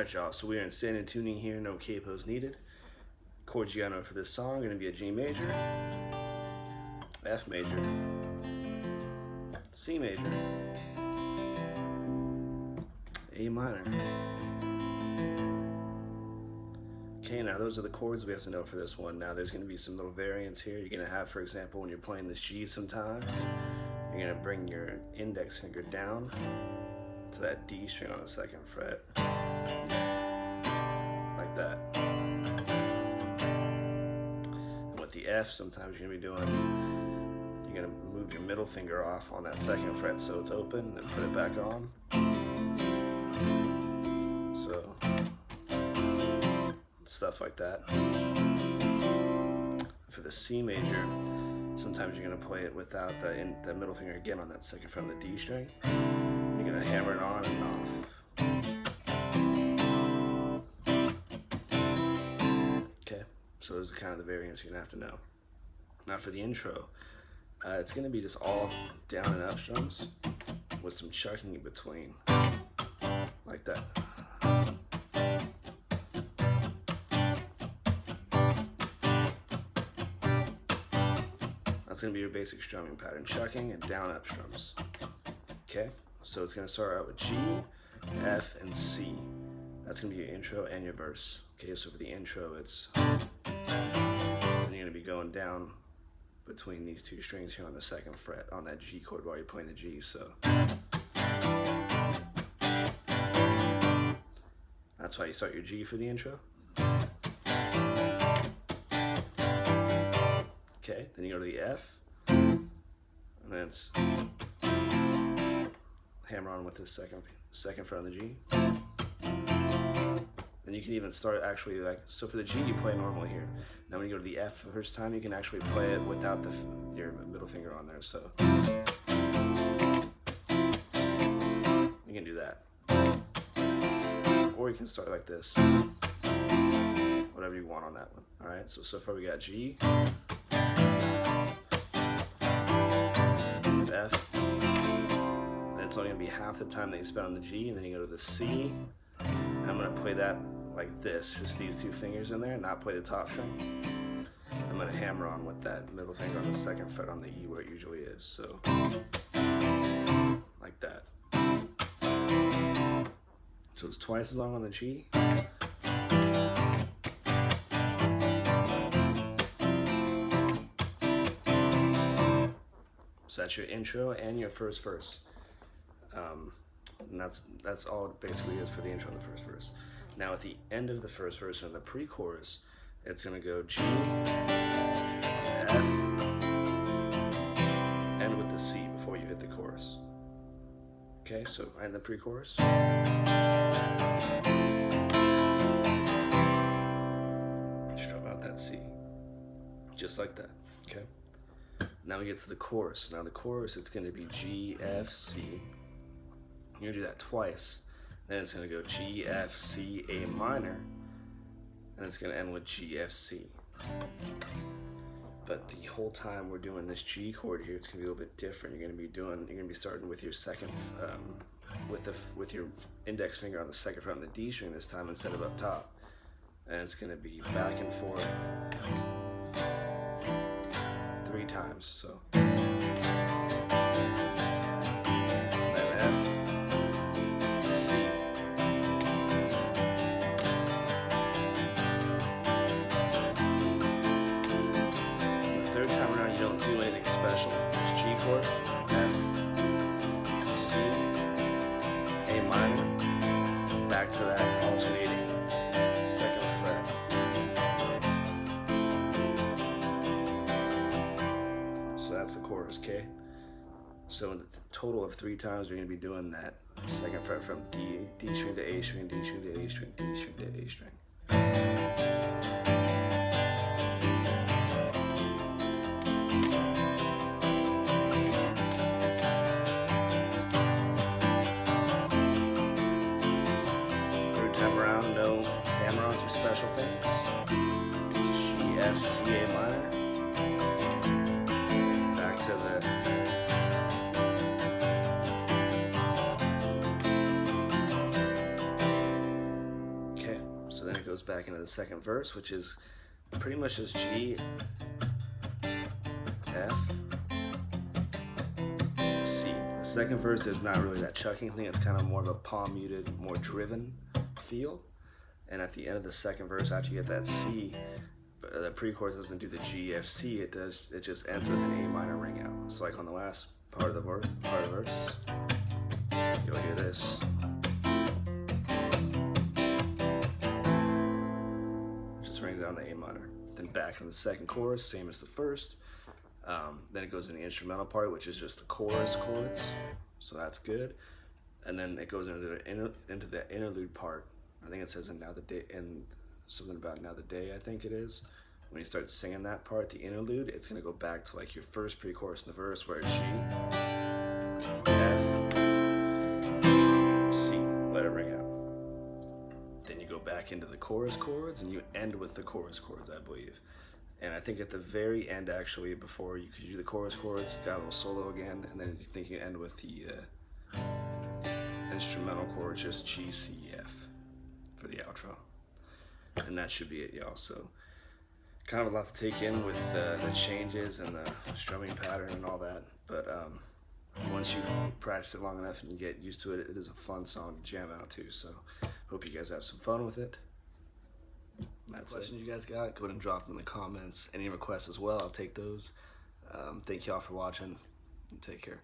Alright y'all, so we're in standard tuning here, no capos needed. Chords you gotta know for this song are gonna be a G major, F major, C major, A minor. Okay, now those are the chords we have to know for this one. Now there's gonna be some little variants here. You're gonna have, for example, when you're playing this G sometimes, you're gonna bring your index finger down to that D string on the second fret, like that. And with the F, sometimes you're gonna move your middle finger off on that second fret so it's open, and then put it back on. So, stuff like that. For the C major, sometimes you're gonna play it without the middle finger again on that second fret of the D string. You're gonna hammer it on and off. Okay, so those are kind of the variants you're gonna have to know. Now for the intro, it's gonna be just all down and up strums with some chucking in between, like that. That's gonna be your basic strumming pattern, chucking and down up strums. Okay, so it's gonna start out with G, F, and C. That's gonna be your intro and your verse. Okay, so for the intro, it's and you're gonna be going down between these two strings here on the second fret on that G chord while you're playing the G. So that's why you start your G for the intro. Okay, then you go to the F, and then it's hammer on with this second fret on the G. And you can even start actually so for the G you play normal here. Now when you go to the F the first time, you can actually play it without your middle finger on there. So you can do that. Or you can start like this. Whatever you want on that one. Alright, so far we got G, F, and it's only going to be half the time that you spend on the G, and then you go to the C, and I'm going to play that like this, just these two fingers in there, not play the top string. I'm going to hammer on with that middle finger on the second fret on the E where it usually is, so like that. So it's twice as long on the G. So that's your intro and your first verse. And that's all it basically is for the intro and the first verse. Now at the end of the first verse and the pre-chorus, it's gonna go G, F, end with the C before you hit the chorus. Okay, so end the pre-chorus. Strum out that C, just like that, okay? Now we get to the chorus. Now the chorus, it's going to be G, F, C. You're going to do that twice. Then it's going to go G, F, C, A minor. And it's going to end with G, F, C. But the whole time we're doing this G chord here, it's going to be a little bit different. You're going to be starting with your second, with your index finger on the second fret on the D string this time instead of up top. And it's going to be back and forth 3 times, so then F, C. The third time around, you don't do anything special. Just G chord, F, C, A minor, back to that alternating second fret. So that's the chorus, okay? So in the total of 3 times, you're going to be doing that second fret from D string to A string, D string to A string, D string to A string. Third time around, no hammer-ons or special things. G, F, C, A minor. Back to the back into the second verse, which is pretty much just G, F, C. The second verse is not really that chucking thing. It's kind of more of a palm muted, more driven feel. And at the end of the second verse, after you get that C, the pre-chorus doesn't do the G, F, C. It just ends with an A minor ring out. So like on the last part of the verse, you'll hear this. It just rings out in the A minor. Then back in the second chorus, same as the first. Then it goes in the instrumental part, which is just the chorus chords. So that's good. And then it goes into the interlude part. I think it says in Now the Day, and something about Now the Day, I think it is. When you start singing that part, the interlude, it's gonna go back to like your first pre-chorus in the verse where it's G, F, C, let it ring out. Then you go back into the chorus chords and you end with the chorus chords, I believe. And I think at the very end, actually, before you could do the chorus chords, you got a little solo again, and then you think you end with the instrumental chords, just G, C, F for the outro. And that should be it, y'all. So kind of a lot to take in with the changes and the strumming pattern and all that. But once you practice it long enough and you get used to it, it is a fun song to jam out to. So hope you guys have some fun with it. That's questions you guys got, go ahead and drop them in the comments. Any requests as well, I'll take those. Thank y'all for watching, and take care.